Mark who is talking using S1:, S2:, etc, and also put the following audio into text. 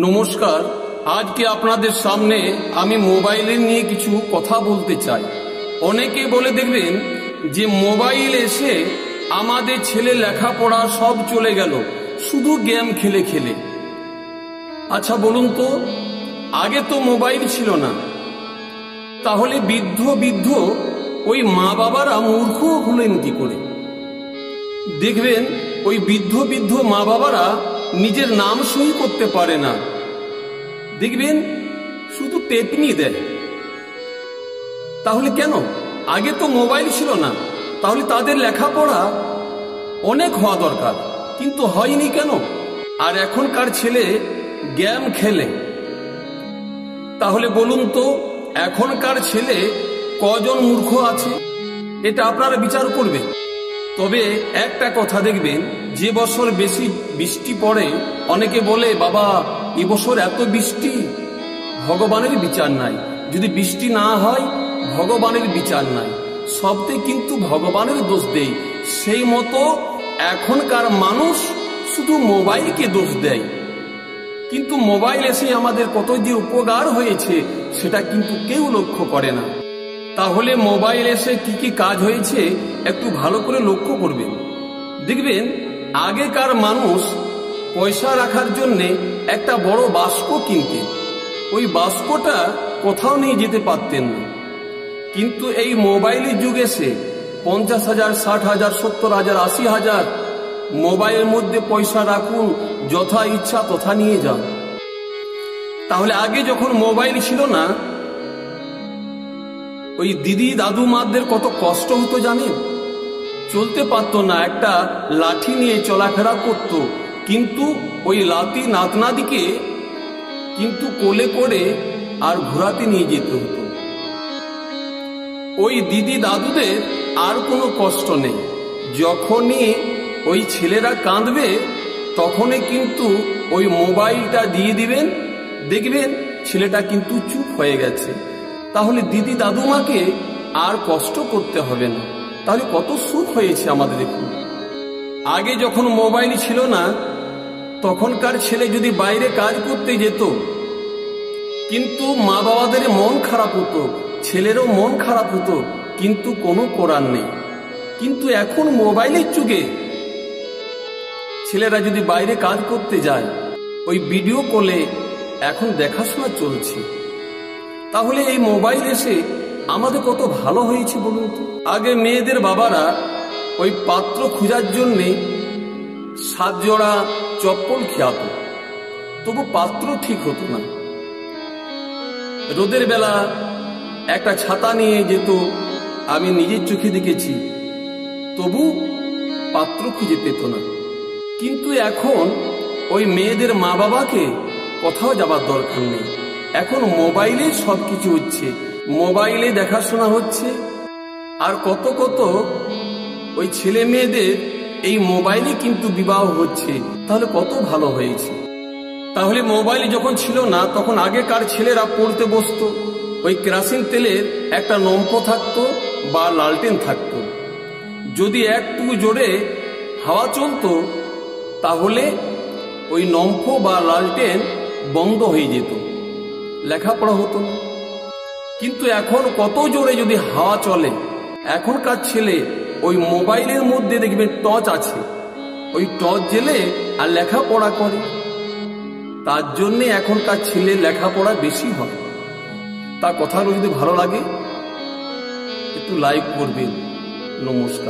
S1: নমস্কার। আজকে আপনাদের সামনে আমি মোবাইলের নিয়ে কিছু কথা বলতে চাই। অনেকে বলে দেখবেন যে মোবাইল এসে আমাদের ছেলে লেখাপড়া সব চলে গেল, শুধু গেম খেলে খেলে। আচ্ছা বলুন তো, আগে তো মোবাইল ছিল না, তাহলে বৃদ্ধ ওই মা বাবারা মূর্খ হলেন কি করে? দেখবেন ওই বৃদ্ধ মা বাবারা নিজের নাম সই করতে পারে না, দেখবেন শুধু টেপনি দেয়। তাহলে কেন? আগে তো মোবাইল ছিল না, তাহলে তাদের লেখাপড়া অনেক হওয়া দরকার, কিন্তু হয়নি কেন? আর এখনকার ছেলে গেম খেলে। তাহলে বলুন তো, এখনকার ছেলে কজন মূর্খ আছে এটা আপনারা বিচার করবেন। তবে একটা কথা দেখবেন, যে বছর বেশি বৃষ্টি পড়ে অনেকে বলে বাবা এবছর এত বৃষ্টি, ভগবানের বিচার নাই। যদি বৃষ্টি না হয় ভগবানের বিচার নাই, সবতে কিন্তু ভগবানের দোষ দেয়। সেই মতো এখনকার মানুষ শুধু মোবাইলকে দোষ দেয়, কিন্তু মোবাইল এসে আমাদের কত যে উপকার হয়েছে সেটা কিন্তু কেউ লক্ষ্য করে না। তাহলে মোবাইল এসে কি কি কাজ হয়েছে একটু ভালো করে লক্ষ্য করবেন। দেখবেন আগেকার মানুষ পয়সা রাখার জন্য একটা বড় বাস্ক কিনতেন, ওই বাস্কটা কোথাও নিয়ে যেতে পারতেন না। কিন্তু এই মোবাইলের যুগ এসে 50,000, 60,000, 70,000, 80,000 মোবাইলের মধ্যে পয়সা রাখুন, যথা ইচ্ছা তথা নিয়ে যান। তাহলে আগে যখন মোবাইল ছিল না, ওই দিদি দাদু মাদের কত কষ্ট হতো জানেন? চলতে পারতো না, একটা লাঠি নিয়ে চলাফেরা করত, কিন্তু ওই লাঠি নাতনাদিকে কিন্তু কোলে করে আর ঘোরাতে নিয়ে যেতে হতো। ওই দিদি দাদুদের আর কোনো কষ্ট নেই, যখনই ওই ছেলেরা কাঁদবে তখনই কিন্তু ওই মোবাইলটা দিয়ে দিবেন, দেখবেন ছেলেটা কিন্তু চুপ হয়ে গেছে। তাহলে দিদি দাদুমাকে আর কষ্ট করতে হবে না। তাহলে কত সুখ হয়েছে আমাদের। দেখুন, আগে যখন মোবাইল ছিল না তখনকার ছেলে যদি বাইরে কাজ করতে যেত, কিন্তু মা বাবাদের মন খারাপ হতো, ছেলেরও মন খারাপ হতো, কিন্তু কোনো করার নেই। কিন্তু এখন মোবাইলের যুগে ছেলেরা যদি বাইরে কাজ করতে যায়, ওই ভিডিও কলে এখন দেখাশোনা চলছে। তাহলে এই মোবাইল এসে আমাদের কত ভালো হয়েছে বলুন তো। আগে মেয়েদের বাবারা ওই পাত্র খোঁজার জন্যে 7 জোড়া চপ্পল খেয়াত, তবু পাত্র ঠিক হতো না। রোদের বেলা একটা ছাতা নিয়ে যেত, আমি নিজের চোখে দেখেছি, তবু পাত্র খুঁজে পেত না। কিন্তু এখন ওই মেয়েদের মা বাবাকে কোথাও যাবার দরকার নেই, এখন মোবাইলে সবকিছু হচ্ছে, মোবাইলে দেখাশোনা হচ্ছে। আর কত ওই ছেলে মেয়েদের এই মোবাইলে কিন্তু বিবাহ হচ্ছে। তাহলে কত ভালো হয়েছে। তাহলে মোবাইল যখন ছিল না তখন আগেকার ছেলেরা পড়তে বসতো, ওই কেরোসিন তেলের একটা নম্প থাকতো বা লালটেন থাকতো, যদি একটু জোরে হাওয়া চলতো তাহলে ওই নম্প বা লালটেন বন্ধ হয়ে যেত, লেখাপড়া হতো না। কিন্তু এখন কত জোরে যদি হাওয়া চলে, এখনকার ছেলে ওই মোবাইলের মধ্যে দেখবেন টর্চ আছে, ওই টর্চ জেলে আর লেখাপড়া করে। তার জন্যে এখনকার ছেলে লেখাপড়া বেশি হয়। তার কথাগুলো যদি ভালো লাগে একটু লাইক করবেন। নমস্কার।